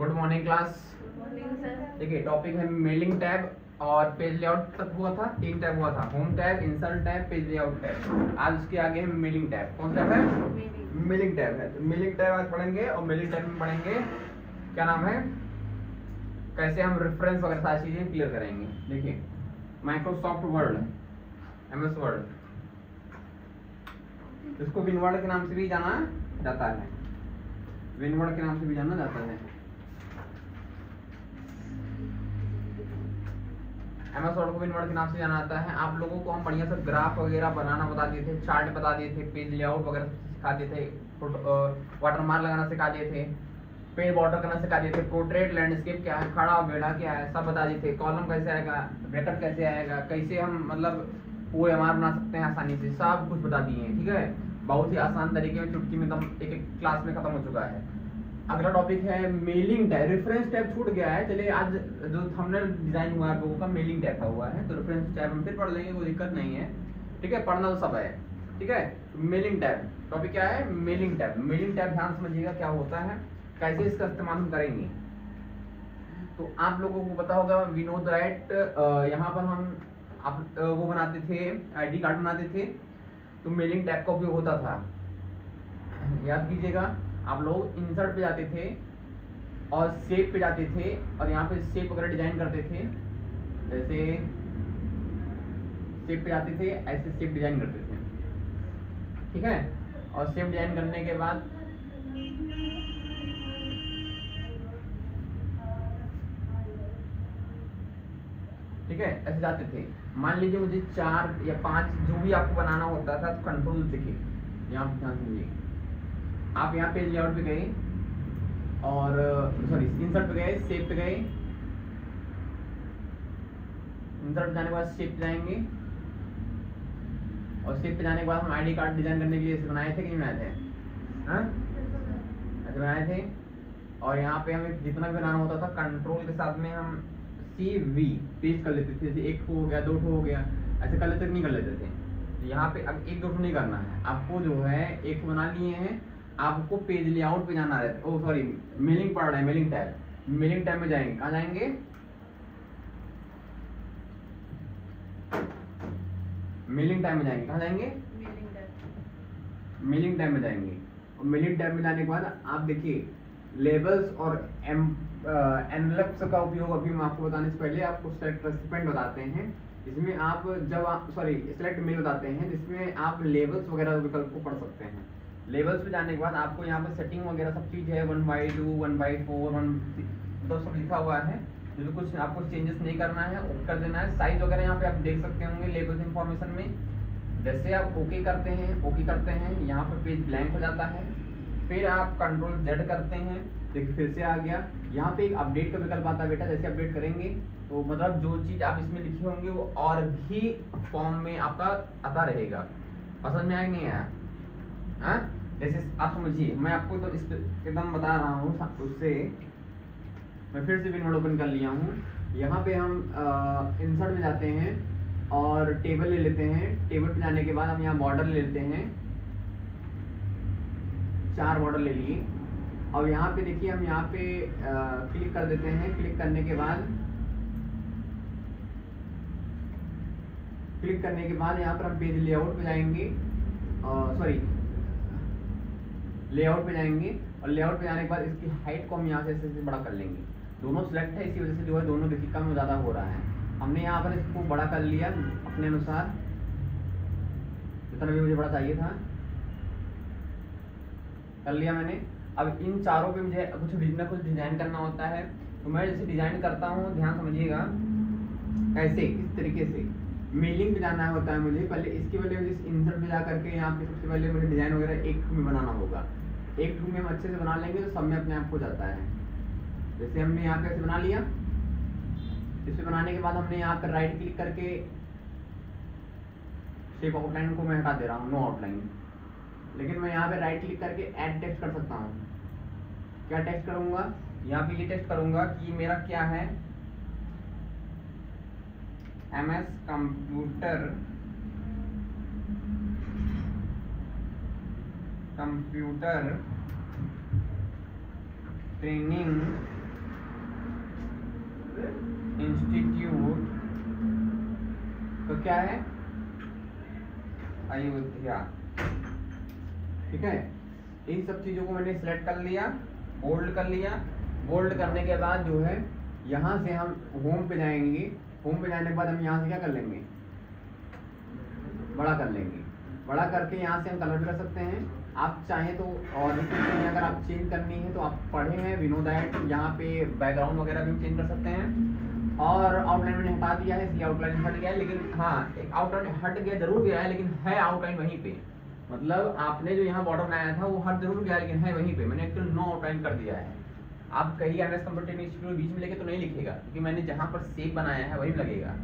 Good morning class. देखिए topic है mailing tab और पेज लेआउट तक हुआ था, 3 टैब हुआ था, home tab, insert tab, page layout tab. आज उसके आगे है मेलिंग टैब। कौन सा है? मेलिंग टैब है। तो मेलिंग टैब आज पढ़ेंगे और मेलिंग टैब में पढ़ेंगे क्या नाम है, कैसे हम रेफरेंस वगैरह सारी चीजें क्लियर करेंगे। देखिए माइक्रोसॉफ्ट वर्ड, MS वर्ड, इसको विनवर्ड के नाम से भी जाना जाता है, विनवर्ड के नाम से भी जाना जाता है। MS वर्ड को विनवर्ड के नाम से जाना जाता है। आप लोगों को हम बढ़िया से ग्राफ वगैरह बनाना बता दिए थे, चार्ट बता दिए थे, पेज लेआउट वगैरह सिखा दिए थे, वाटरमार्क लगाना सिखा दिए थे, पेज बॉर्डर करना सिखा दिए थे, पोर्ट्रेट लैंडस्केप क्या है, खड़ा और बेड़ा क्या है, सब बता दिए थे। कॉलम कैसे आएगा, ब्रैकेट कैसे आएगा, कैसे हम मतलब OMR बना सकते हैं आसानी से, सब कुछ बता दिए हैं। ठीक है, बहुत ही आसान तरीके में चुटकी में एकदम एक क्लास में खत्म हो चुका है। अगला टॉपिक है मेलिंग टैब। रेफरेंस टैब छूट गया है, चलिए आज जो थंबनेल डिजाइन हुआ है आप लोगों का मेलिंग टैब का हुआ है, तो रेफरेंस टैब हम फिर पढ़ लेंगे, कोई दिक्कत नहीं है। ठीक है, पढ़ना तो सब है। ठीक है, मेलिंग टैब टॉपिक क्या है? Mailing tab. मेलिंग टैब ध्यान समझिएगा क्या होता है, कैसे इसका इस्तेमाल हम करेंगे। तो आप लोगों को पता होगा विनोद राइट, यहाँ पर हम आप वो बनाते थे, ID कार्ड बनाते थे, तो मेलिंग टैब का उपयोग होता था। याद कीजिएगा, आप लोग इंसर्ट पे जाते थे और शेप पे जाते थे और यहाँ पे शेप वगैरह डिजाइन करते थे, जैसे शेप पे जाते थे, ऐसे शेप डिजाइन करते थे। ठीक है, और शेप डिजाइन करने के बाद ठीक है ऐसे जाते थे। मान लीजिए मुझे 4 या 5 जो भी आपको बनाना होता था, तो कंट्रोल देखिए यहाँ पे ध्यान दीजिए। आप यहाँ पे लेआउट पे गए और सॉरी इंसर्ट पे गए, शेप पे गए, इंसर्ट पे जाने के बाद शेप पे जाएंगे और शेप पे जाने के बाद हम ID कार्ड डिजाइन करने के लिए बनाए थे कि नहीं बनाए थे? हाँ ऐसे बनाए थे। और यहाँ पे हमें जितना भी बनाना होता था कंट्रोल के साथ में हम CV पेस्ट कर लेते थे, जैसे 1 हो गया, 2 हो गया, ऐसे कर लेते नहीं कर लेते थे। यहाँ पे अब 1-2 नहीं करना है आपको, जो है 1 बना लिए हैं, आपको पेज लेआउट पे जाना है। ओ सॉरी, मेलिंग पढ़ रहे हैं, मेलिंग टैब। मेलिंग टैब में जाएंगे, कहाँ जाएंगे? मेलिंग टैब में जाएंगे, कहाँ जाएंगे? मेलिंग टैब में जाएंगे। और मेलिंग टैब में जाने के बाद आप देखिए लेबल्स और एनवेलप्स का उपयोग अभी मैं आपको बताने से पहले आपको सेलेक्ट रेसिपिएंट बताते हैं, जिसमें आप जब आप सॉरी सेलेक्ट मेल बताते हैं, जिसमें आप लेबल्स वगैरह विकल्प को पढ़ सकते हैं। लेबल्स पे जाने के बाद आपको यहाँ पर सेटिंग वगैरह सब चीज़ है, 1/2, 1/4, 1 तो सब लिखा हुआ है। जो कुछ आपको चेंजेस नहीं करना है वो कर देना है। साइज वगैरह यहाँ पे आप देख सकते होंगे लेबल्स इंफॉर्मेशन में। जैसे आप ओके करते हैं, यहाँ पर पेज ब्लैंक हो जाता है, फिर आप कंट्रोल Z करते हैं, देखिए फिर से आ गया। यहाँ पे एक अपडेट का विकल्प आता है बेटा, जैसे अपडेट करेंगे तो मतलब जो चीज़ आप इसमें लिखे होंगे वो और भी फॉर्म में आपका आता रहेगा। समझ में आया नहीं आया? हाँ जैसे आप समझिए, मैं आपको तो इस एकदम बता रहा हूँ, उससे मैं फिर से विनवर्ड ओपन कर लिया हूँ। यहाँ पे हम इंसर्ट में जाते हैं और टेबल ले लेते हैं। टेबल पे जाने के बाद हम यहाँ बॉर्डर ले लेते हैं, 4 बॉर्डर ले लिए। और यहाँ पे देखिए हम यहाँ पे क्लिक कर देते हैं। क्लिक करने के बाद यहाँ पर हम पेज लेआउट पे जाएंगे, सॉरी लेआउट पे जाएंगे और लेआउट पे जाने के बाद इसकी हाइट को हम यहाँ से ऐसे बड़ा कर लेंगे। दोनों सिलेक्ट है, इसी वजह से जो है दोनों देखिए कम ज़्यादा हो रहा है। हमने यहाँ पर इसको बड़ा कर लिया अपने अनुसार, जितना भी मुझे बड़ा चाहिए था कर लिया मैंने। अब इन चारों पे मुझे कुछ डिजाइन करना होता है, तो मैं जैसे डिजाइन करता हूँ, ध्यान समझिएगा कैसे, किस तरीके से। मेलिंग पे जाना होता है मुझे, पहले इसके पहले मुझे इंसर्ट में जा करके यहाँ पे सबसे पहले मुझे डिजाइन वगैरह एक में बनाना होगा। एक में हम अच्छे से बना लेंगे तो सब में अपने आप हो जाता है। जैसे हमने यहाँ पे ऐसे बना लिया, इसे बनाने के बाद हमने यहाँ पर राइट क्लिक करके शेप आउटलाइन को मैं हटा दे रहा हूँ, नो आउटलाइन, लेकिन मैं यहाँ पे राइट क्लिक करके ऐड टेक्स्ट कर सकता हूँ। क्या टेक्स्ट करूँगा? यहाँ पे ये टेक्स्ट करूँगा कि मेरा क्या है, MS कंप्यूटर ट्रेनिंग इंस्टीट्यूट तो क्या है, अयोध्या। ठीक है, इन सब चीजों को मैंने सिलेक्ट कर लिया, बोल्ड कर लिया। बोल्ड करने के बाद जो है यहाँ से हम होम पे जाएंगे। होम पे जाने के बाद हम यहाँ से क्या कर लेंगे, बड़ा कर लेंगे। बड़ा करके यहाँ से हम कलर भी कर सकते हैं। आप चाहें तो और भी अगर आप चेंज करनी है तो आप पढ़े हैं विनो दैट, यहाँ पे बैकग्राउंड वगैरह भी चेंज कर सकते हैं। और आउटलाइन मैंने हटा दिया है, इसलिए आउटलाइन हट गया है। लेकिन हाँ, एक आउटलाइन हट गया जरूर गया है, लेकिन है आउटलाइन वहीं पे। मतलब आपने जो यहाँ बॉर्डर बनाया था वो हट जरूर गया, लेकिन है वहीं पे। मैंने एक्चुअली नो आउटलाइन कर दिया है। आप कहीं एनएस कंप्यूटर इंस्टीट्यूट बीच में लेके तो नहीं लिखेगा, क्योंकि मैंने जहाँ पर शेप बनाया है वहीं लगेगा।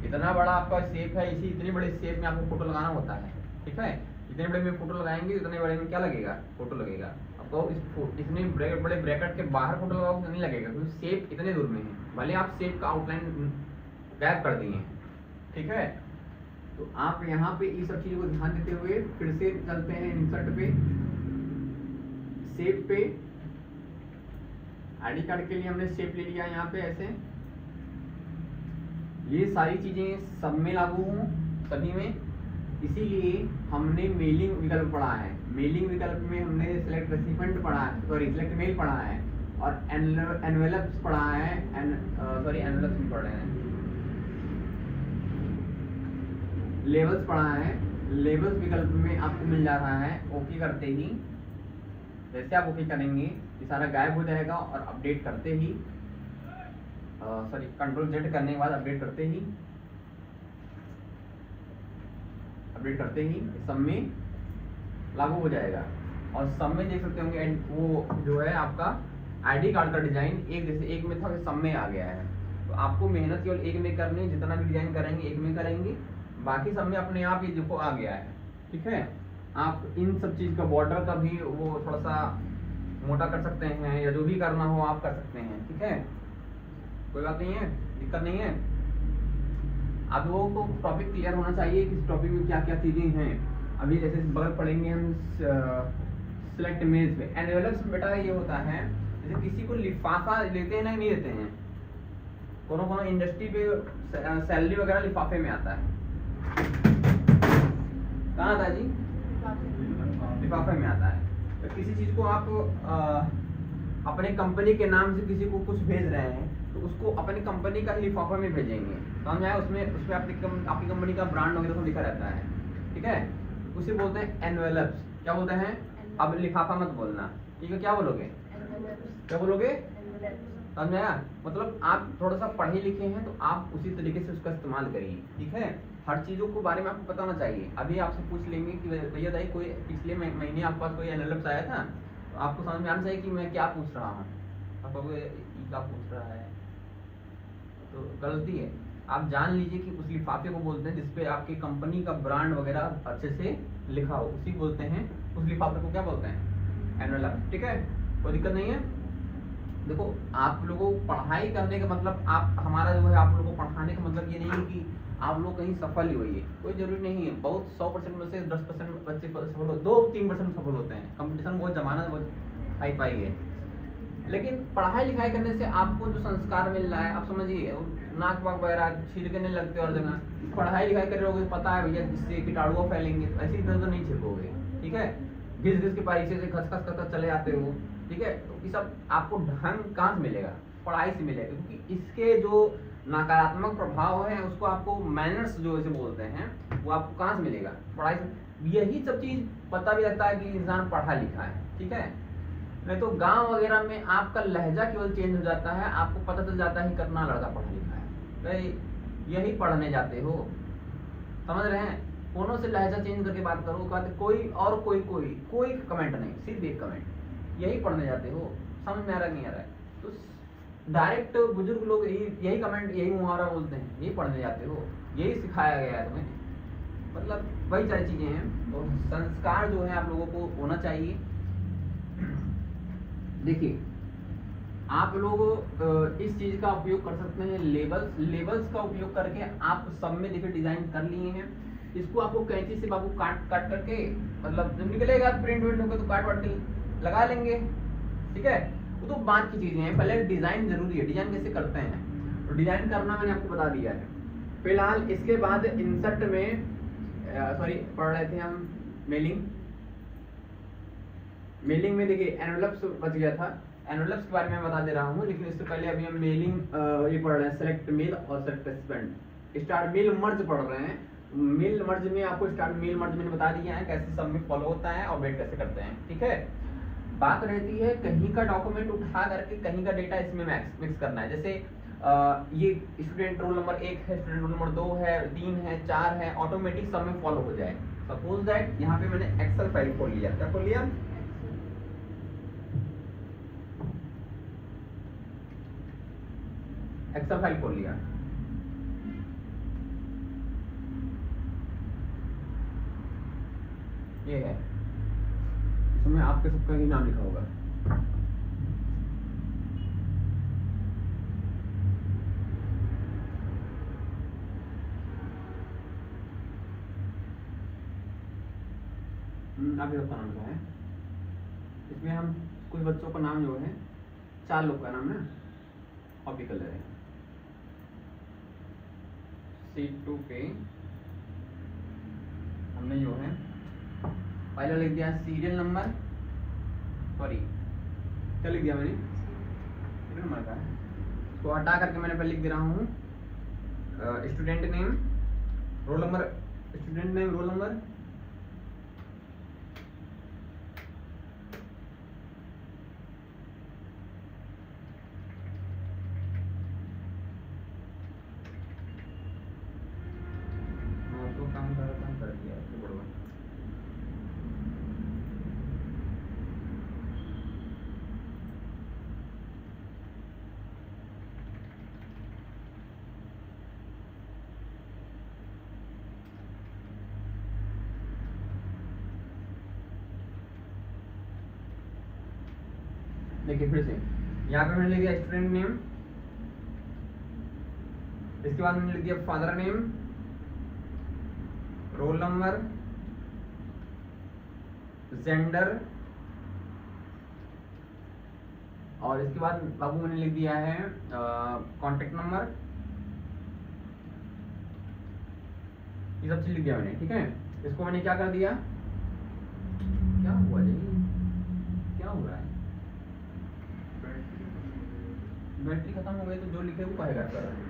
इतना बड़ा आपका शेप है, इसी इतने बड़े शेप में आपको फोटो लगाना होता है। ठीक है, जितने बड़े में फोटो लगाएंगे उतने बड़े में क्या लगेगा, फोटो लगेगा। आपको इतने बड़े ब्रैकेट के बाहर फोटो लगाओगे तो नहीं लगेगा, क्योंकि शेप इतने दूर में है। भले आप शेप का आउटलाइन गैप कर दिए हैं। ठीक है, तो आप यहाँ पे इस सब चीजों को ध्यान देते हुए फिर से चलते हैं इंसर्ट पे, शेप पे। आईडी कार्ड के लिए हमने शेप ले लिया यहाँ पे ऐसे। ये सारी चीजें सब में लागू हों, सभी में, इसीलिए हमने मेलिंग विकल्प पढ़ा है। मेलिंग विकल्प में हमने सिलेक्ट रेसिपिएंट पढ़ा है, सॉरी सिलेक्ट मेल पढ़ा है, और एनवेलप्स पढ़ा है, एनवेलप्स नहीं पढ़ रहे हैं, लेवल्स पढ़ा है। लेवल्स विकल्प में आपको मिल जा रहा है ओके करते ही। जैसे आप ओके करेंगे ये सारा गायब हो जाएगा, और अपडेट करते ही कंट्रोल जेड करने के बाद अपडेट करते ही सब में लागू हो जाएगा। और सब में देख सकते होंगे वो जो है आपका आईडी कार्ड का डिजाइन एक जैसे एक में था, सब में आ गया है। तो आपको मेहनत केवल एक में करनी, जितना भी डिजाइन करेंगे एक में करेंगे, बाकी सब में अपने आप ये देखो आ गया है। ठीक है, आप इन सब चीज का बॉर्डर का भी वो थोड़ा सा मोटा कर सकते हैं, या जो भी करना हो आप कर सकते हैं। ठीक है, कोई बात नहीं है, दिक्कत नहीं है। आप लोगों को टॉपिक क्लियर होना चाहिए कि इस टॉपिक में क्या क्या चीजें हैं। अभी जैसे बगल पढ़ेंगे हम सिलेक्ट इमेज पे। एनवेलप्स बेटा ये होता है जैसे किसी को लिफाफा लेते हैं ना, नहीं देते हैं, कोनो इंडस्ट्री पे सैलरी वगैरह लिफाफे में आता है। कहाँ आता है जी, लिफाफे में आता है। तो किसी चीज को आप अपने कंपनी के नाम से किसी को कुछ भेज रहे हैं, तो उसको अपनी कंपनी का लिफाफा में भेजेंगे, समझ आया। उसमें आपकी कंपनी का ब्रांड वगैरह सब लिखा रहता है। ठीक है, उसे बोलते हैं एनवेलप्स। क्या बोलते हैं, अब लिफाफा मत बोलना, ठीक है। क्या बोलोगे, समझ आया। मतलब आप थोड़ा सा पढ़े लिखे हैं तो आप उसी तरीके से उसका इस्तेमाल करिए। ठीक है, हर चीजों को बारे में आपको पता होना चाहिए। अभी आपसे पूछ लेंगे कि भैया दाई कोई पिछले महीने आपके पास कोई एनवेलप्स आया था, तो आपको समझ में आना चाहिए कि मैं क्या पूछ रहा हूँ। आपको क्या पूछ रहा है तो गलती है। आप जान लीजिए कि उस लिफाफे को बोलते हैं जिसपे आपकी कंपनी का ब्रांड वगैरह अच्छे से लिखा हो, उसी बोलते हैं, उस लिफाफे को क्या बोलते हैं, एनवेलप। ठीक है, कोई दिक्कत नहीं है। देखो आप लोगों को पढ़ाई करने का मतलब हमारा जो है आप लोगों को पढ़ाने का मतलब ये नहीं है कि आप लोग कहीं सफल ही होइए, कोई जरूरी नहीं है। बहुत 100% में से 10% बच्चे सफल हो, 2-3% सफल होते हैं। कंपटीशन बहुत जमाना बहुत हाई फाई है, लेकिन पढ़ाई लिखाई करने से आपको जो संस्कार मिल रहा है, आप समझिए, नाक वाक वगैरह छिड़कने लगते और जगह पढ़ाई लिखाई कर रहे हो, पता है भैया जिससे कीटाणु फैलेंगे, तो ऐसी इधर तो नहीं छिड़कोगे। ठीक है, घिस के परीक्षे से खस चले आते हो। ठीक है, तो ये सब आपको ढंग कहाँ से मिलेगा, पढ़ाई से मिलेगा, क्योंकि इसके जो नकारात्मक प्रभाव है उसको आपको मैनर्स जो इसे बोलते हैं वो आपको कहाँ से मिलेगा, पढ़ाई से। यही सब चीज पता भी लगता है कि इंसान पढ़ा लिखा है। ठीक है, नहीं तो गांव वगैरह में आपका लहजा केवल चेंज हो जाता है, आपको पता चल जाता है करना लड़का पढ़ा लिखा है, तो यही पढ़ने जाते हो, समझ रहे हैं। कोनो से लहजा चेंज करके बात करो, कहते कोई कमेंट नहीं, सिर्फ एक कमेंट, यही पढ़ने जाते हो। समझ में आ रहा नहीं आ रहा है तो डायरेक्ट बुजुर्ग लोग यही कमेंट, यही मुहावरा बोलते हैं, यही पढ़ने जाते हो, यही सिखाया गया है तुम्हें। मतलब वही सारी चीजें हैं। तो संस्कार जो है आप लोगों को होना चाहिए। देखिए आप लोग इस चीज का उपयोग कर सकते हैं, लेबल्स का उपयोग करके आप सब में देखिए डिजाइन कर लिए हैं। इसको आपको कैंची से बाबू काट करके, मतलब जब निकलेगा प्रिंट होगा तो काट के लगा लेंगे। ठीक है, वो तो बात की चीजें हैं, पहले डिजाइन जरूरी है। डिजाइन कैसे करते हैं, तो डिजाइन करना मैंने आपको बता दिया है। फिलहाल इसके बाद इंसर्ट में सॉरी पढ़ रहे थे हम मेलिंग में देखिए एनवेलप्स बच गया था, एनवेलप्स के बारे में बता दे रहा हूँ, लेकिन इससे पहले अभी हम मेलिंग ये पढ़ रहे हैं, सेलेक्ट मेल और select participant. Start mail merge पढ़ रहे हैं। मेल मर्ज में आपको स्टार्ट मेल मर्ज मैंने बता दिया है कैसे सब में फॉलो होता है और वेट कैसे करते हैं, ठीक है। बात रहती है कहीं का डॉक्यूमेंट उठा करके कहीं का डेटा इसमें मिक्स करना है। जैसे ये स्टूडेंट रोल नंबर 1 है, स्टूडेंट रोल नंबर 2 है, 3 है, 4 है, ऑटोमेटिक सब में फॉलो हो जाए। सपोज दैट यहाँ पे मैंने एक्सेल फाइल खोल लिया, क्या खोल लिया, एक्सेल फाइल खोल लिया। ये है, इसमें आपके सबका ही नाम लिखा होगा। आपके सबका नाम लिखा है। इसमें हम कुछ बच्चों का नाम जो है, 4 लोग का नाम ना कॉपी कर ले रहे हैं। C2 पे हमने जो है पहले लिख दिया सीरियल नंबर, सॉरी क्या लिख दिया मैंने, सीरियल नंबर का है तो हटा करके मैंने पहले लिख दे रहा हूँ student name, roll number, student name, roll number, काम कर दिया बड़वा। देखिए फिर से यहाँ पे मैंने लिख दिया स्टूडेंट नेम, इसके बाद मैंने लिख दिया father name, roll number, gender, और इसके बाद बाबू मैंने लिख दिया है कांटेक्ट नंबर, ये सब चीज लिख दिया मैंने, ठीक है। इसको मैंने क्या कर दिया, क्या हुआ जी, क्या हो रहा है, बैटरी खत्म हो गई तो जो लिखे वो कहेगा कर।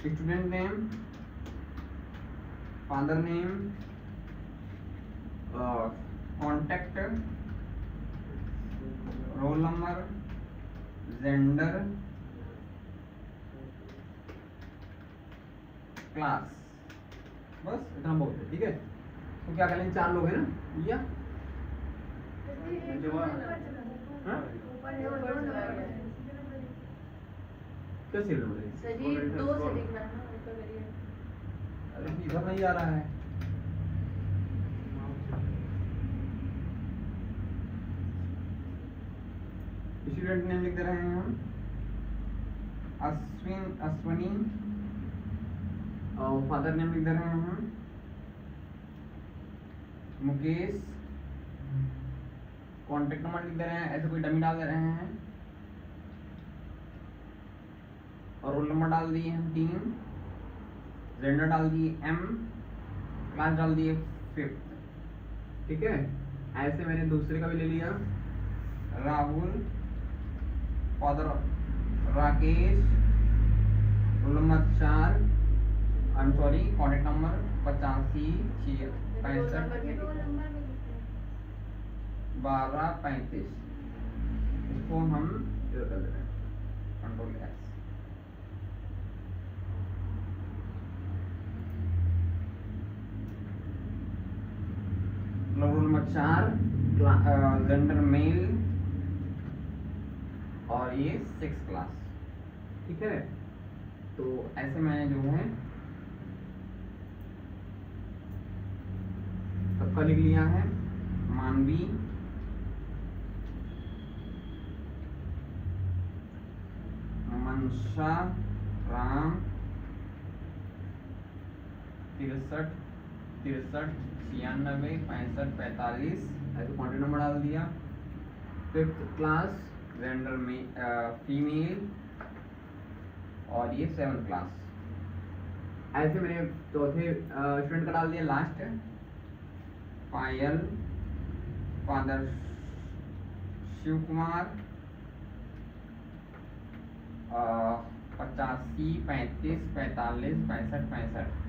Student name, father name, contact, roll number, gender, class, बस इतना बहुत है, ठीक है। तो क्या करेंगे, 4 लोग हैं ना, लिया क्या सीरियल नंबर, अरे इधर नहीं आ रहा है, स्टूडेंट नेम लिख दे रहे हैं हम अश्विनी, और फादर नेम लिख दे रहे हैं हम मुकेश, कॉन्टेक्ट नंबर लिख दे रहे हैं, ऐसे कोई डमी डाल दे रहे हैं, और रोल नंबर डाल दिए हम 3, जेंडर डाल दिए M, क्लास डाल दिए 5th, ठीक है। ऐसे मैंने दूसरे का भी ले लिया, Rahul, father Rakesh, roll number 4, I am sorry contact number 85 65 12 35, इसको हम इधर कर दे रहे हैं, control X। Roll number 4, gender male, और ये 6 क्लास, ठीक है। तो ऐसे मैंने जो है सबका लिख लिया है। मानवी, मनसा, राम, 63 93 96 65 45 ऐसे कॉन्टेक्ट नंबर डाल दिया। 5th क्लास, जेंडर में फीमेल, और ये 7th क्लास। ऐसे मैंने चौथे स्टूडेंट का डाल दिया लास्ट, पायल, फादर शिव कुमार, 85 35 45 65 65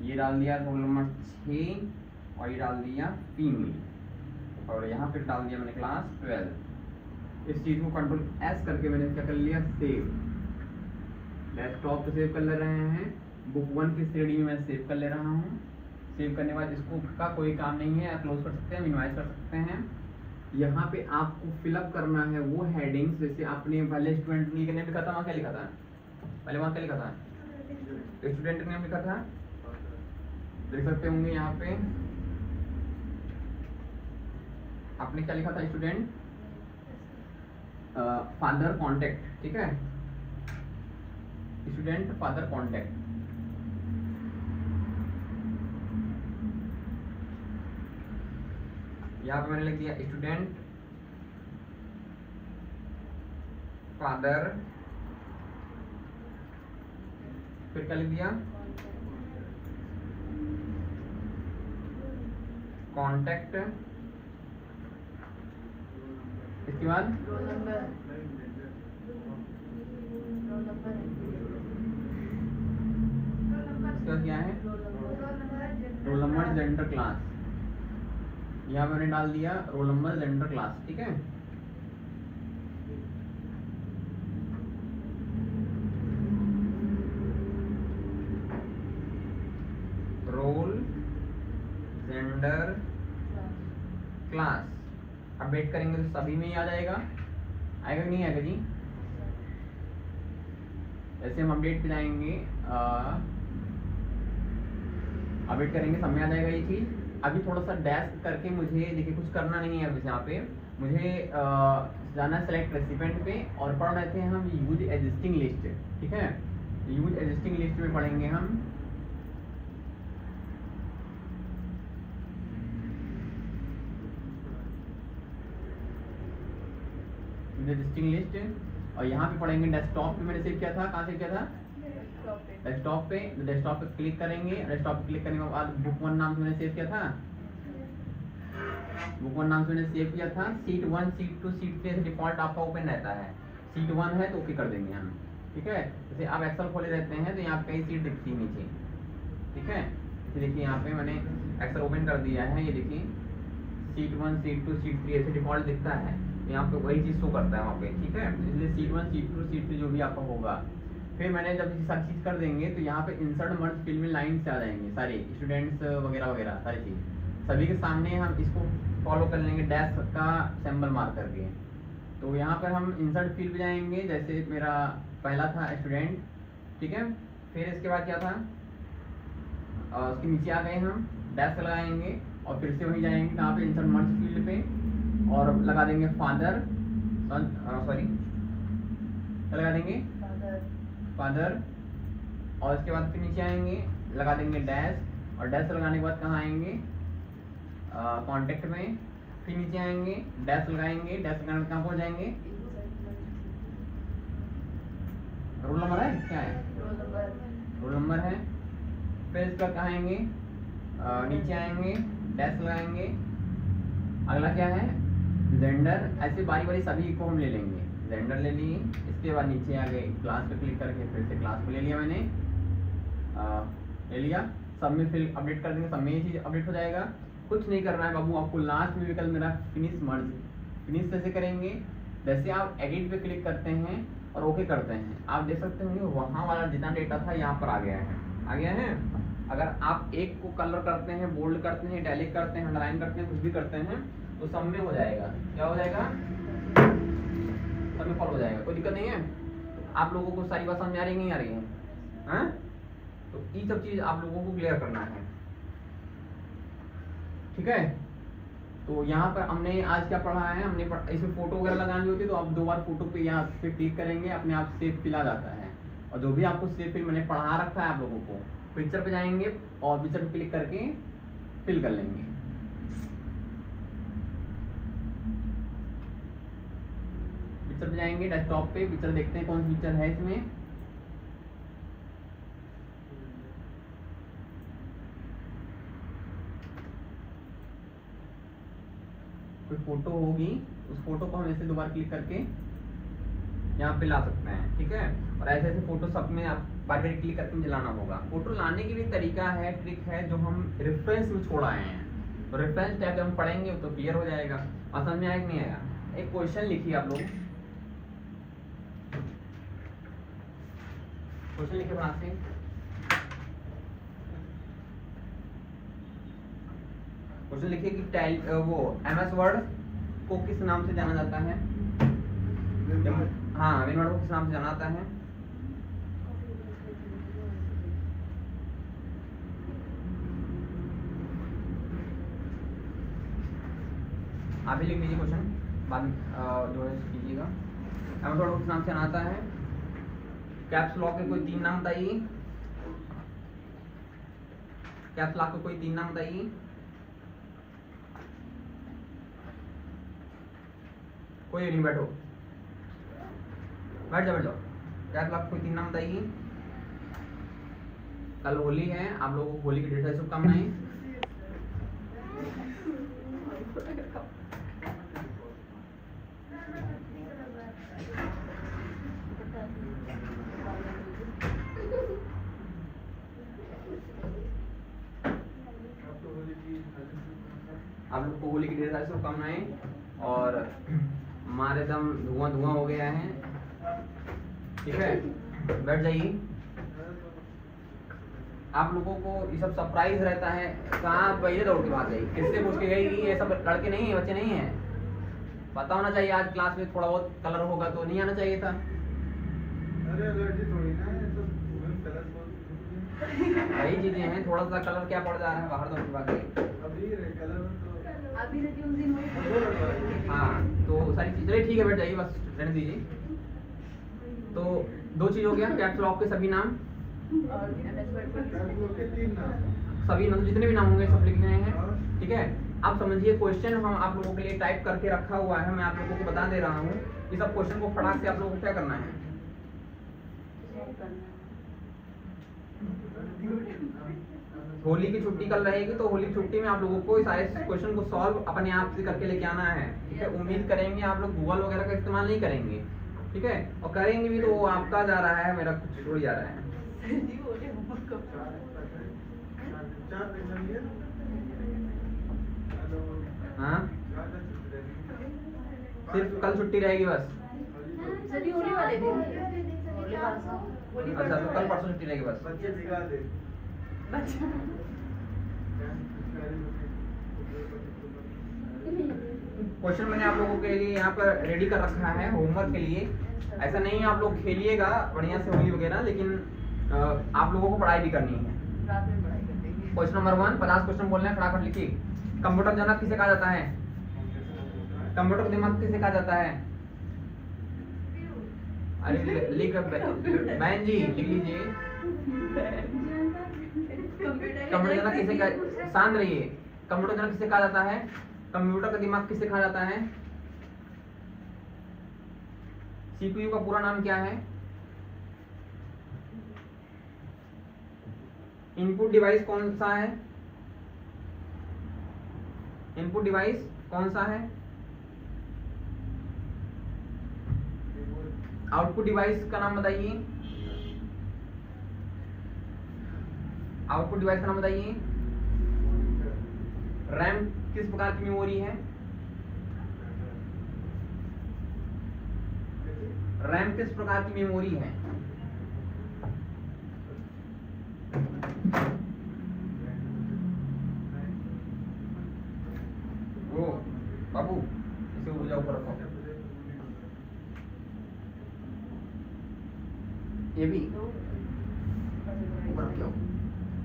ये डाल दिया रोल नंबर 6, और ये डाल दिया फीमेल, और यहाँ पे डाल दिया मैंने क्लास 12। इस चीज़ को कंट्रोल एस करके मैंने क्या कर लिया, सेव। डेस्कटॉप पे सेव कर ले रहे हैं, बुक 1 की श्रेणी में मैं सेव कर ले रहा हूँ। सेव करने के बाद इसको का कोई काम नहीं है, आप क्लोज कर सकते हैं, मिनिमाइज कर सकते हैं। यहाँ पे आपको फिलअप करना है वो हेडिंग्स, जैसे आपने पहले स्टूडेंट ने लिखा था, वहाँ क्या लिखा था, पहले वहाँ क्या लिखा था, स्टूडेंट नेम लिखा था, देख सकते होंगे यहाँ पे आपने क्या लिखा था, स्टूडेंट फादर कॉन्टेक्ट, ठीक है, स्टूडेंट फादर कॉन्टेक्ट। यहाँ पे मैंने लिख दिया स्टूडेंट फादर, फिर क्या लिख दिया, कॉन्टेक्ट, इसके बाद रोल नंबर, इसके बाद क्या है, रोल नंबर, जेंडर, क्लास। यहाँ मैंने डाल दिया रोल नंबर, जेंडर, क्लास, ठीक है। रोल, जेंडर, क्लास अपडेट करेंगे तो सभी में ही आ जाएगा, आएगा कि नहीं आएगा जी। जैसे हम अपडेट पे जाएंगे, अपडेट करेंगे, सब में आ जाएगा ये चीज। अभी थोड़ा सा डैश करके मुझे देखिए कुछ करना नहीं है, अभी यहाँ पे मुझे जाना है सेलेक्ट रेसिपेंट पे, और पढ़ रहे थे हम यूज एग्जिस्टिंग लिस्ट, ठीक है। यूज एग्जिस्टिंग लिस्ट में पढ़ेंगे हम एग्जिस्टिंग लिस्ट, और यहाँ पे पढ़ेंगे डेस्कटॉप पे मैंने सेव किया था, कहाँ सेव किया था, डेस्कटॉप पे। डेस्कटॉप पे क्लिक करेंगे, डेस्कटॉप पे क्लिक करने के बाद बुक 1 नाम से मैंने सेव किया था, बुक 1 नाम से मैंने सेव किया था। सीट 1 सीट 2 सीट 3 डिफॉल्ट आपका ओपन रहता है, सीट 1 है तो ओके कर देंगे हम, ठीक है। जैसे आप एक्सेल खोले रहते हैं तो यहाँ पे कई सीट दिखती है नीचे, ठीक है। तो देखिए यहाँ पे मैंने एक्सेल ओपन कर दिया है, ये देखिए सीट 1 सीट 2 सीट 3 ऐसे डिफॉल्ट दिखता है, यहाँ पे वही चीज़ शो करता है वहाँ पे, ठीक है। इसलिए सीट 1 सीट 2 सीट 3 जो भी आपका होगा। फिर मैंने जब ये सब चीज़ कर देंगे तो यहाँ पे इंसर्ट मर्ज फिल में लाइन से आ जाएंगे सारे स्टूडेंट्स वगैरह वगैरह सारी चीज़, सभी के सामने हम इसको फॉलो कर लेंगे डैश का सिंबल मार करके। तो यहाँ पर हम इंसर्ट फील्ड पे जाएंगे, जैसे मेरा पहला था स्टूडेंट, ठीक है। फिर इसके बाद क्या था, उसके नीचे आ गए हम, डैश लगाएंगे और फिर से वहीं जाएंगे कहाँ पे, इंसर्ट मर्ज फील्ड पे, और लगा देंगे फादर, सॉरी लगा देंगे फादर, और इसके बाद फिर नीचे आएंगे लगा देंगे डैश, और डैश लगाने के बाद कहाँ आएंगे, कॉन्टेक्ट में, फिर नीचे आएंगे डैश लगाएंगे, डैश लगाने कहाँ पहुँच जाएंगे, रोल नंबर है क्या है, रोल नंबर है। फिर इसका कहाँ आएंगे, नीचे आएंगे डैश लगाएंगे, अगला क्या है, जेंडर। ऐसे बारी बारी सभी को हम ले लेंगे, जेंडर ले लिए, इसके बाद नीचे आ गए क्लास पे क्लिक करके फिर से क्लास को ले लिया मैंने, ले लिया, सब में फिर अपडेट कर देंगे, सब में ये चीज़ अपडेट हो जाएगा। कुछ नहीं करना है बाबू आपको, लास्ट में विकल्प मेरा फिनिश मर्ज, फिनिश कैसे करेंगे, जैसे आप एडिट पे क्लिक करते हैं और ओके करते हैं, आप देख सकते होंगे वहाँ वाला जितना डेटा था यहाँ पर आ गया है, आ गया है। अगर आप एक को कलर करते हैं, बोल्ड करते हैं, इटैलिक करते हैं, अंडरलाइन करते हैं, कुछ भी करते हैं तो सब में हो जाएगा, क्या हो जाएगा, सब में फॉलो हो जाएगा, कोई दिक्कत नहीं है। आप लोगों को सारी बात समझ आ रही नहीं आ रही है? हैं? तो ये सब चीज आप लोगों को क्लियर करना है, ठीक है। तो यहाँ पर हमने आज क्या पढ़ा है, हमने इसमें फोटो वगैरह लगानी होती है, तो आप 2 बार फोटो पे यहाँ पे क्लिक करेंगे, अपने आप सेव फिल आ जाता है। और जो भी आपको सेव फिल मैंने पढ़ा रखा है आप लोगों को, पिक्चर पे जाएंगे और पिक्चर पे क्लिक करके फिल कर लेंगे। पिक्चर पे जाएंगे, डेस्कटॉप पे पिक्चर देखते हैं कौन सी पिक्चर है इसमें। कोई फोटो होगी, उस फोटो को हम ऐसे 2 बार क्लिक करके यहाँ पे ला सकते हैं, ठीक है। और ऐसे ऐसे फोटो सब में आप बार बार क्लिक करके लाना होगा। फोटो लाने के लिए तरीका है, ट्रिक है, जो हम रेफरेंस में छोड़ आए हैं। तो रेफरेंस टैब जब हम पढ़ेंगे तो क्लियर हो जाएगा। और समझ में आएगा नहीं आएगा? एक क्वेश्चन लिखिए आप लोग, क्वेश्चन लिखिए बना से। क्वेश्चन लिखिए कि वो MS वर्ड को किस नाम से जाना जाता है? हाँ, विन वर्ड को किस नाम से जाना जाता है? आप भी लिख लीजिए क्वेश्चन, बाद में जो है कीजिएगा। MS वर्ड को किस नाम से जाना जाता है? कैप्स लॉक के कोई 3 नाम बताइए। कैप्स लॉक के कोई 3 नाम बताइए। कोई नहीं, बैठो, बैठ जाओ, बैठ जाओ। कैप्स लॉक कोई 3 नाम बताइए। कल होली है, आप लोगों को होली की ढेर सारी शुभकामनाएं। आप लोग को होली की ढेर सारी शुभकामनाएं। और हमारे एकदम धुआं धुआं हो गया है, ठीक है। बैठ जाइए। आप लोगों को ये सब सरप्राइज रहता है, कहाँ पहले दौड़ के भाग गई, किससे पूछ के गई? ये सब लड़के नहीं है, बच्चे नहीं है। पता होना चाहिए आज क्लास में थोड़ा बहुत कलर होगा, तो नहीं आना चाहिए था। अरे अलर्जी थोड़ी ना है, तो कलर वही चीजें हैं, थोड़ा सा कलर क्या पड़ जा रहा है, बाहर दौड़ के भाग गई। अभी कलर तो अभी उस दिन हाँ, तो सारी चीजें ठीक है, बैठ जाइए, बस रहने दीजिए। तो 2 चीज हो गया, कैप्स लॉक के सभी नाम और MS वर्ड पर के 3 नाम, सभी नाम जितने भी नाम होंगे सब लिखने हैं, ठीक है। आप समझिए क्वेश्चन हम आप लोगों के लिए टाइप करके रखा हुआ है, मैं आप लोगों को बता दे रहा हूँ। इस सब क्वेश्चन को फटाक से आप लोगों को क्या करना है? होली की छुट्टी कल रहेगी, तो होली की छुट्टी में आप लोगों को इस सारे क्वेश्चन को सॉल्व अपने आप से करके लेके आना है, ठीक है। उम्मीद करेंगे आप लोग गूगल वगैरह का इस्तेमाल नहीं करेंगे, ठीक है। और करेंगे भी तो वो आपका जा रहा है, मेरा कुछ छोड़ जा रहा है। 4 एग्जाम है। हाँ, सिर्फ कल छुट्टी रहेगी बस। सभी होली वाले दिन होली अच्छा, तो कल परसों छुट्टी रहेगी बस। बच्चे दिखा दे। क्वेश्चन मैंने आप लोगों के लिए यहाँ पर रेडी कर रखा है होमवर्क के लिए। ऐसा नहीं है आप लोग खेलिएगा बढ़िया से होली वगैरह, लेकिन आप लोगों को पढ़ाई भी करनी है। रात में पढ़ाई करते हैं। क्वेश्चन नंबर 1, 50 क्वेश्चन बोलने हैं, फटाफट लिखिए। कंप्यूटर जनक किसे कहा जाता है? कंप्यूटर दिमाग किसे कहा जाता है? अरे लिख बहन जी, लिख लीजिए। कंप्यूटर जनक किसे कहा, शांत रहिए। कंप्यूटर जनक किसे कहा जाता है? कंप्यूटर का दिमाग किसे कहा जाता है? CPU का पूरा नाम क्या है? इनपुट डिवाइस कौन सा है? इनपुट डिवाइस कौन सा है? आउटपुट डिवाइस का नाम बताइए। आउटपुट डिवाइस का नाम बताइए। रैम किस प्रकार की मेमोरी है? रैम किस प्रकार की मेमोरी है? वो बाबू इसे ऊर्जा ऊपर रखो। ये भी ऊपर रखो।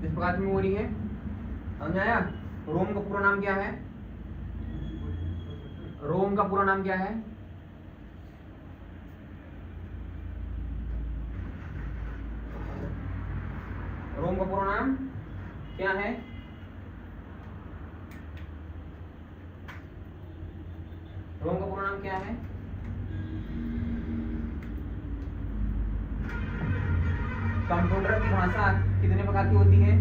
इस प्रकार की मेमोरी है, समझ आया? रोम का पूरा नाम क्या है? रोम का पूरा नाम क्या है? रोम का पूरा नाम क्या है? रोम का पूरा नाम क्या है? कंप्यूटर की भाषा कितने प्रकार की होती है?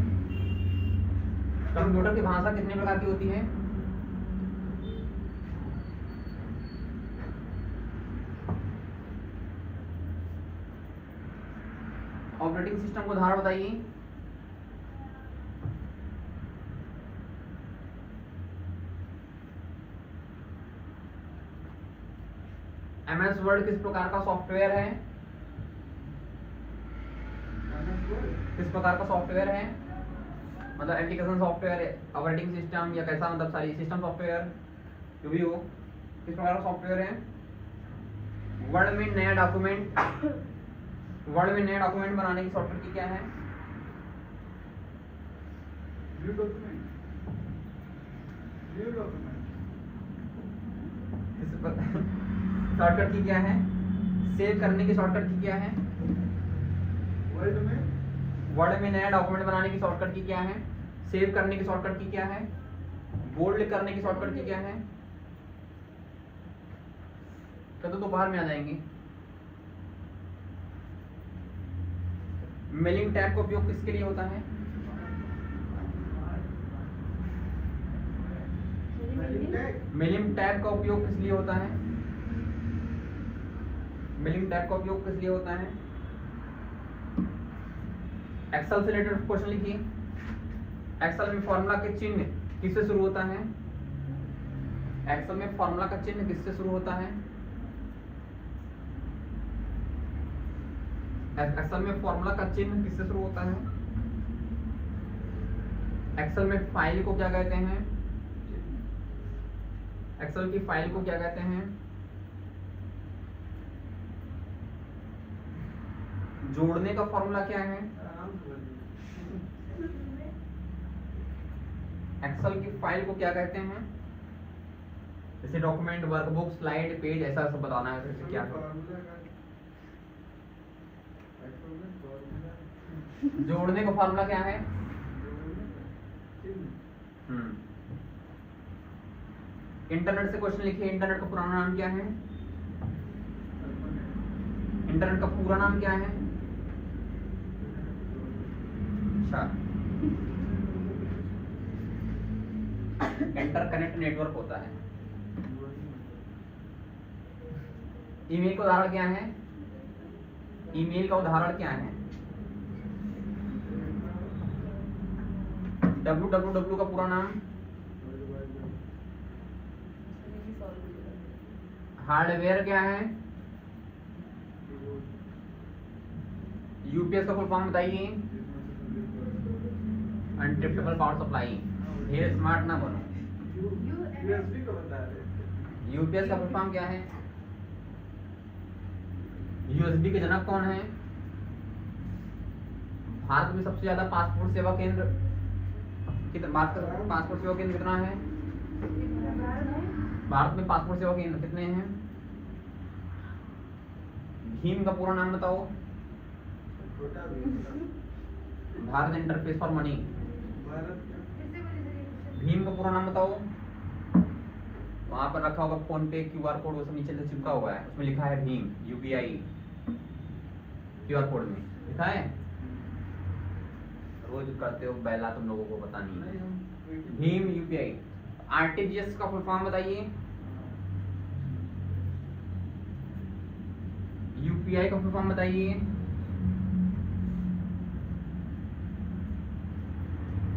कंप्यूटर की भाषा कितने प्रकार की होती है? ऑपरेटिंग सिस्टम को उदाहरण बताइए। MS वर्ड किस प्रकार का सॉफ्टवेयर है? किस प्रकार का सॉफ्टवेयर है? मतलब एप्लीकेशन सॉफ्टवेयर, ऑपरेटिंग सिस्टम या कैसा, मतलब सारी सिस्टम सॉफ्टवेयर जो भी हो, किस प्रकार का सॉफ्टवेयर है? वर्ड में नया डॉक्यूमेंट बनाने की सॉफ्टवेयर की क्या है? न्यू डॉक्यूमेंट शॉर्टकट की क्या है? सेव करने की शॉर्टकट की क्या है? वर्ड में नया डॉक्यूमेंट बनाने की शॉर्टकट की क्या है? सेव करने की शॉर्टकट की क्या है? बोल्ड करने की शॉर्टकट की क्या है? तो दोपहर में आ जाएंगे। मेलिंग टैब का उपयोग किसके लिए होता है? मेलिंग टैब का उपयोग किस लिए होता है? मेलिंग टैब का उपयोग किस लिए होता है? एक्सेल से रिलेटेड क्वेश्चन लिखिए। एक्सेल में फॉर्मूला के चिन्ह किससे शुरू होता है? एक्सेल में फॉर्मूला का चिन्ह किससे शुरू होता है? एक्सेल में फॉर्मूला का चिन्ह किससे शुरू होता है? एक्सेल में फाइल को क्या कहते हैं? एक्सेल की फाइल को क्या कहते हैं? जोड़ने का फॉर्मूला क्या है? एक्सेल की फाइल को क्या कहते हैं? जैसे डॉक्यूमेंट, वर्कबुक, स्लाइड, पेज, ऐसा सब बताना है। तो क्या जोड़ने का फॉर्मूला क्या है? इंटरनेट से क्वेश्चन लिखिए। इंटरनेट का पुराना नाम क्या है? इंटरनेट का पूरा नाम क्या है? अच्छा, इंटरकनेक्ट नेटवर्क होता है। ईमेल का उदाहरण क्या है? ईमेल का उदाहरण क्या है? www का पूरा नाम? हार्डवेयर क्या है? यूपीएस का फुल फॉर्म बताइए। अनट्रिप्टेबल पावर सप्लाई। ढेर स्मार्ट ना बनो। यूपीएस का फुल फॉर्म क्या है? यूएसबी के जनक कौन है? भारत में सबसे ज्यादा पासपोर्ट सेवा केंद्र बात कर, पासपोर्ट सेवा केंद्र कितना है? भारत में पासपोर्ट सेवा केंद्र कितने हैं? भीम का पूरा नाम बताओ। Bharat interface for money. Bhim का पूरा नाम बताओ। वहां पर रखा होगा फोन पे, क्यूआर कोड, वो सब नीचे से चिपका हुआ है, उसमें लिखा है भीम, यूपीआई क्यूआर कोड में लिखा है। रोज करते हो बैला, तुम लोगों को पता नहीं है। भीम यूपीआई। आरटीजीएस का फुल फॉर्म बताइए। यूपीआई का फुल फॉर्म बताइए।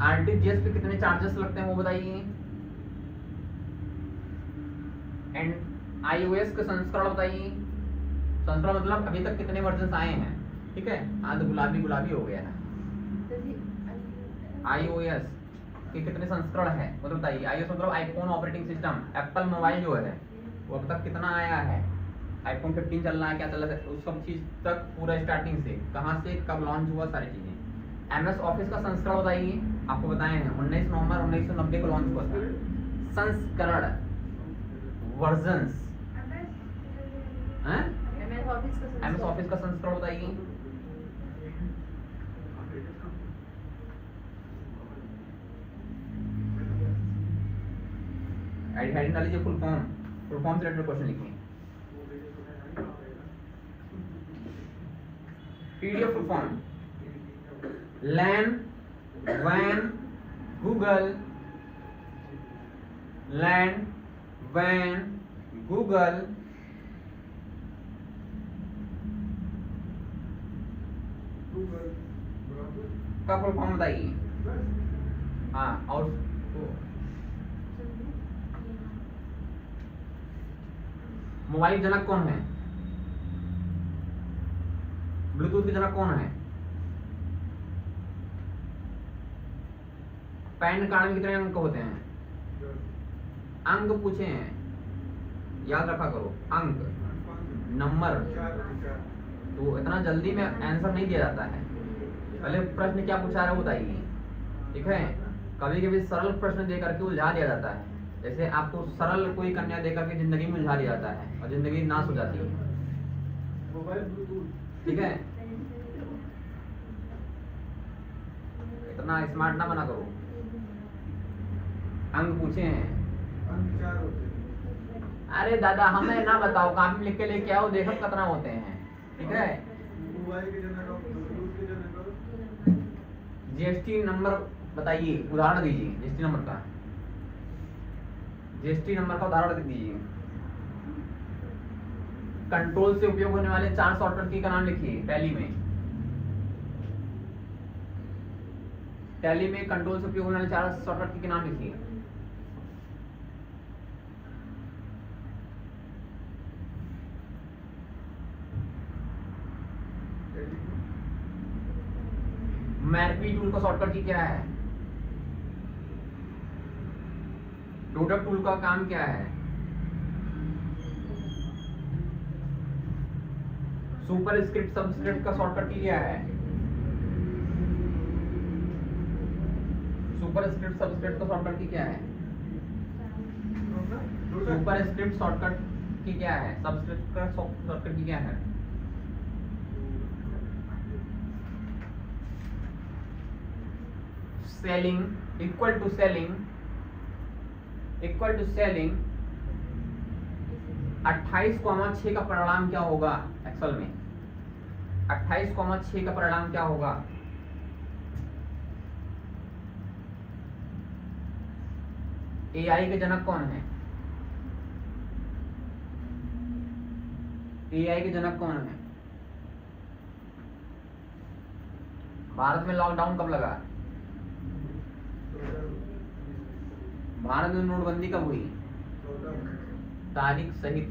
आरटीजीएस पे कितने चार्जेस लगते हैं वो बताइए। एंड आईओएस का संस्करण बताइए। संस्करण मतलब अभी तक कितने वर्जन आए हैं, ठीक है। आज गुलाबी गुलाबी हो गया है। iOS के कितने संस्करण है वो तो बताइए। iOS मतलब iPhone operating system, Apple mobile जो है वो अब तक कितना आया है, आईफोन 15 चल रहा है, क्या चल रहा है, उस सब चीज तक पूरा स्टार्टिंग से कहाँ से कब लॉन्च हुआ सारी चीजें। एमएस ऑफिस का संस्करण बताइए, आपको बताए हैं 19 नवंबर 1990 को लॉन्च हुआ था। संस्करण वर्जन्स हैं, एमएस ऑफिस का एमएस ऑफिस का संस्करण बताइए। हेडिंग डाल लीजिए फुल फॉर्म से रिलेटेड क्वेश्चन लिखिए। पीडीएफ फुल फॉर्म लैन वैन गूगल, लैंड वैन गूगल का फुल फॉर्म बताइए। हाँ और मोबाइल जनक कौन है, ब्लूटूथ के जनक कौन है, पैन कार्ड में कितने अंक होते हैं, अंक पूछे हैं, याद रखा करो, अंक नंबर। तो इतना जल्दी में आंसर नहीं दिया जाता है, पहले प्रश्न क्या पूछा रहा है बताइए, ठीक है। कभी कभी सरल प्रश्न दे करके उलझा दिया जाता है, जैसे आपको सरल कोई कन्या देकर के जिंदगी में उलझा दिया जाता है और जिंदगी नाश हो जाती है, ठीक है। इतना स्मार्ट ना बना करो। अंक पूछे हैं, अरे दादा हमें ना बताओ, कॉपी में लिख के लेके आओ, देखो कितना होते हैं, ठीक है। जीएसटी नंबर बताइए, उदाहरण दीजिए जीएसटी नंबर का, जीएसटी नंबर का उदाहरण दीजिए। कंट्रोल से उपयोग होने वाले 4 शॉर्टकट की का नाम लिखिए। टैली में कंट्रोल से उपयोग होने वाले 4 शॉर्टकट की के नाम लिखिए। मैरपी टूल का शॉर्टकट की क्या है, डोडप टूल का काम क्या है, सुपर स्क्रिप्ट सबस्क्रिप्ट का शॉर्टकट की क्या है, सुपर स्क्रिप्ट सबस्क्रिप्ट का शॉर्टकट की क्या है, सुपर स्क्रिप्ट शॉर्टकट की क्या है, सबस्क्रिप्ट का शॉर्टकट की क्या है। सेलिंग इक्वल टू सेलिंग 28,6 का परिणाम क्या होगा, एक्सेल में 28,6 का परिणाम क्या होगा। एआई के जनक कौन है, एआई के जनक कौन है। भारत में लॉकडाउन कब लगा, भारत में नोटबंदी कब हुई, तारीख सहित।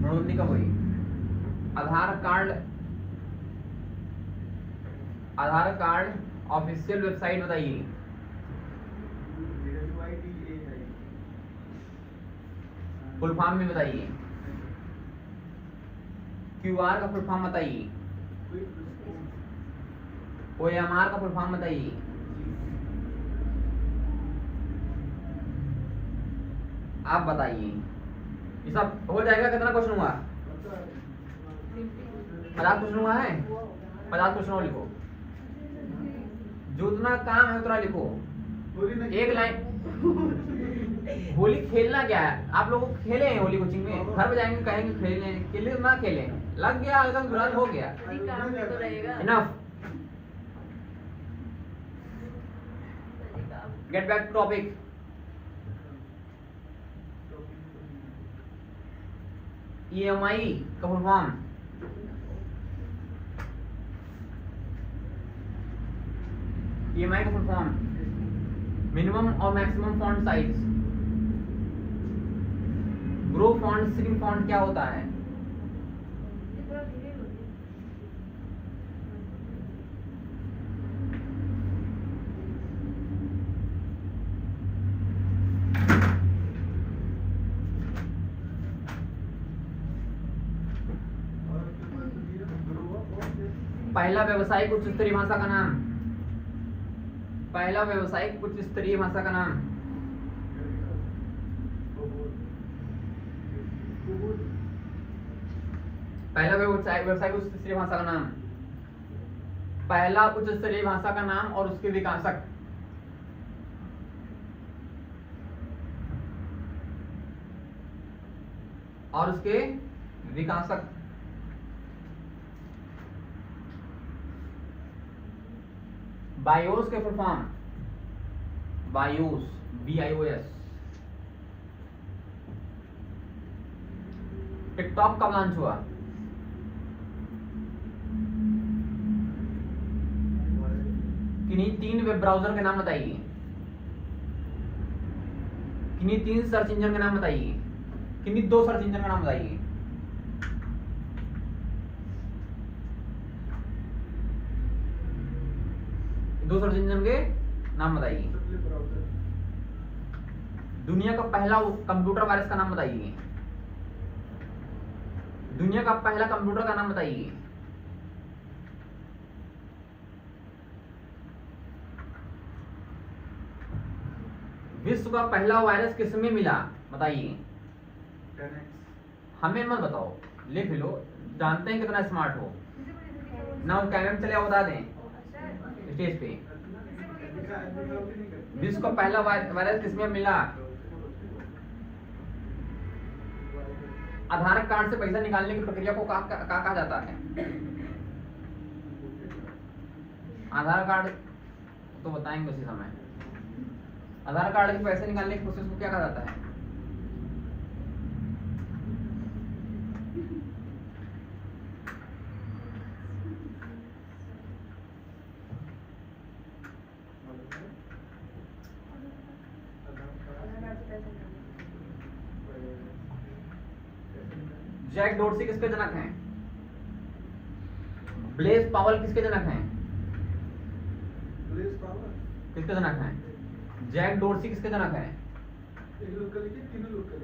नोटबंदी कब हुई। आधार कार्ड ऑफिशियल वेबसाइट बताइए। फुल फॉर्म में बताइए। क्यूआर का फुल फॉर्म बताइए। ओएमआर का फुल फॉर्म बताइए। आप बताइए। ये सब हो जाएगा। कितना क्वेश्चन हुआ? 50 क्वेश्चन हुआ है। 50 क्वेश्चन और लिखो। जो उतना काम है उतना लिखो। एक लाइन। होली खेलना क्या है? आप लोग खेले हैं होली कोचिंग में? घर पे जाएंगे कहेंगे खेलने के लिए, ना खेलें। लग गया हल्का बुरा हो गया। काम में तो रहेगा। Enough. Get back to topic. EMI का फुल फॉर्म। EMI का फुल फॉर्म मिनिमम और maximum font size. Grow font, screen font क्या होता है? पहला व्यावसायिक उच्च स्तरीय भाषा का नाम। पहला व्यावसायिक उच्च स्तरीय भाषा का नाम। पहला व्यावसायिक उच्च स्तरीय भाषा का नाम। पहला उच्च स्तरीय भाषा का नाम और उसके विकासक। और उसके विकासक। बायोस के full form. BIOS, BIOS। TikTok कब लॉन्च हुआ? किन्हीं 3 वेब ब्राउजर के नाम बताइए। किन्हीं 3 सर्च इंजन के नाम बताइए। किन्हीं 2 सर्च इंजन का नाम बताइए। दो सर्च इंजन के नाम बताइए। दुनिया का पहला कंप्यूटर वायरस का नाम बताइए। दुनिया का पहला कंप्यूटर का नाम बताइए। विश्व का पहला वायरस किसमें मिला बताइए। हमें मत बताओ, लिख लो, जानते हैं कितना स्मार्ट हो ना। कैमरे में चले आओ, बता दें स्टेज पे। विश्व का पहला वायरस किसमें मिला? आधार कार्ड से पैसा निकालने की प्रक्रिया को कहा जाता है? आधार कार्ड तो बताएंगे उसी समय। आधार कार्ड के पैसे निकालने की प्रोसेस को क्या कहा जाता है? जैक डोर्सी किसके जनक हैं? ब्लेज पावल किसके जनक हैं? किसके जनक हैं? जैक डोर्सी किसके जनक हैं?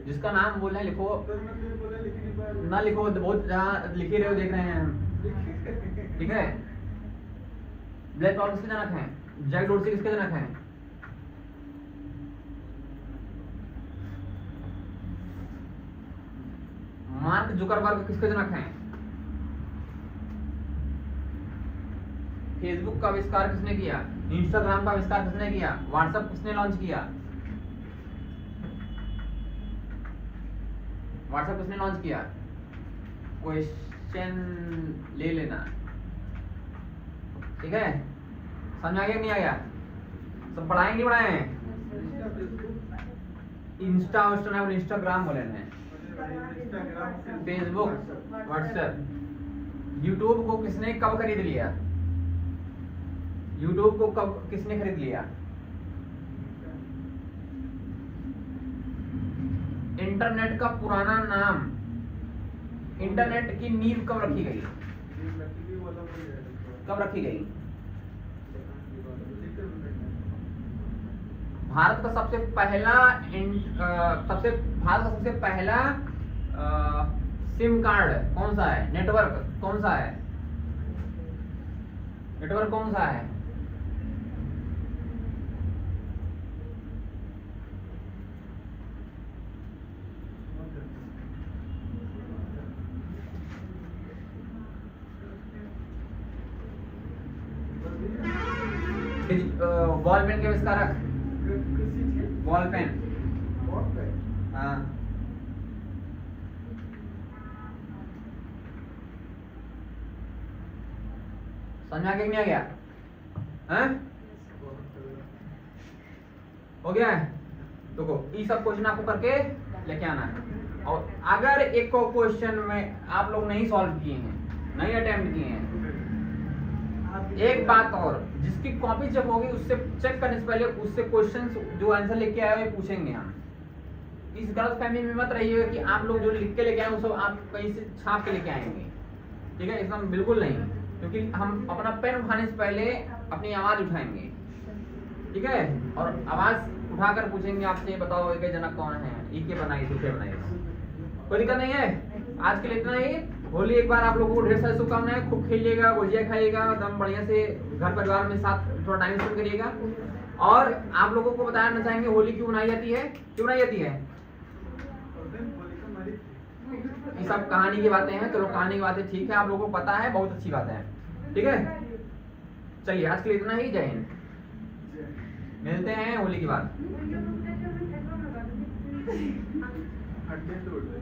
जिसका नाम बोल रहे हैं लिखो, ना लिखो, बहुत जहाँ लिखे रहे हो देख रहे हैं हम, ठीक है। ब्लेज पावल किसके जनक हैं? जैक डोर्सी किसके जनक हैं? मार्क जुकरबर्ग किसके जनक हैं? फेसबुक का आविष्कार किसने किया? इंस्टाग्राम का आविष्कार किसने किया? व्हाट्सएप किसने लॉन्च किया? व्हाट्सएप किसने लॉन्च किया? क्वेश्चन ले लेना, ठीक है। समझ आ गया नहीं आ गया? सब पढ़ाएंगे नहीं पढ़ाए? इंस्टाग्राम बोले हैं, फेसबुक, व्हाट्सएप। यूट्यूब को किसने कब खरीद लिया? यूट्यूब को कब किसने खरीद लिया? इंटरनेट का पुराना नाम, इंटरनेट की नींव कब रखी गई? कब रखी गई? भारत का सबसे पहला सिम कार्ड कौन सा है? नेटवर्क कौन सा है? नेटवर्क कौन सा है? बॉल पेन के आविष्कारक? बॉल पेन, हाँ। समझ आ गया नहीं आ गया? हैं? हो गया है? देखो ये सब क्वेश्चन आपको करके लेके आना है। और अगर एक को क्वेश्चन में आप लोग नहीं सॉल्व किए हैं, नहीं अटेम्प्ट किए हैं, एक बात और, जिसकी कॉपी जब होगी उससे चेक करने से पहले उससे क्वेश्चन जो आंसर लेके आए हुए पूछेंगे हम। इस गलत फहमी में मत रहिएगा कि आप लोग जो लिख के लेके आए वो सब आप कहीं से छाप के लेके आएंगे, ठीक है। एकदम बिल्कुल नहीं, क्योंकि हम अपना पेन उठाने से पहले अपनी आवाज उठाएंगे, ठीक है। और आवाज उठाकर पूछेंगे आपसे, बताओ एक जनक कौन है, ई के बनाई, दूसरे बनाई। कोई दिक्कत नहीं है। आज के लिए इतना ही। होली एक बार आप लोगों को ढेर सारी शुभकामनाएं, खूब खेलिएगा, गुजिया खाइएगा, एकदम बढ़िया से घर परिवार में साथ थोड़ा टाइम स्पेंड करिएगा। और आप लोगों को बताना चाहेंगे होली क्यों मनाई जाती है, क्यों मनाई जाती है? ये सब कहानी की बातें हैं, चलो कहानी की बातें ठीक है, आप लोगों को पता है, बहुत अच्छी बात है, ठीक है। चलिए आज के लिए इतना ही, जय हिंद, मिलते हैं होली के बाद। हड्डियां टूट गई।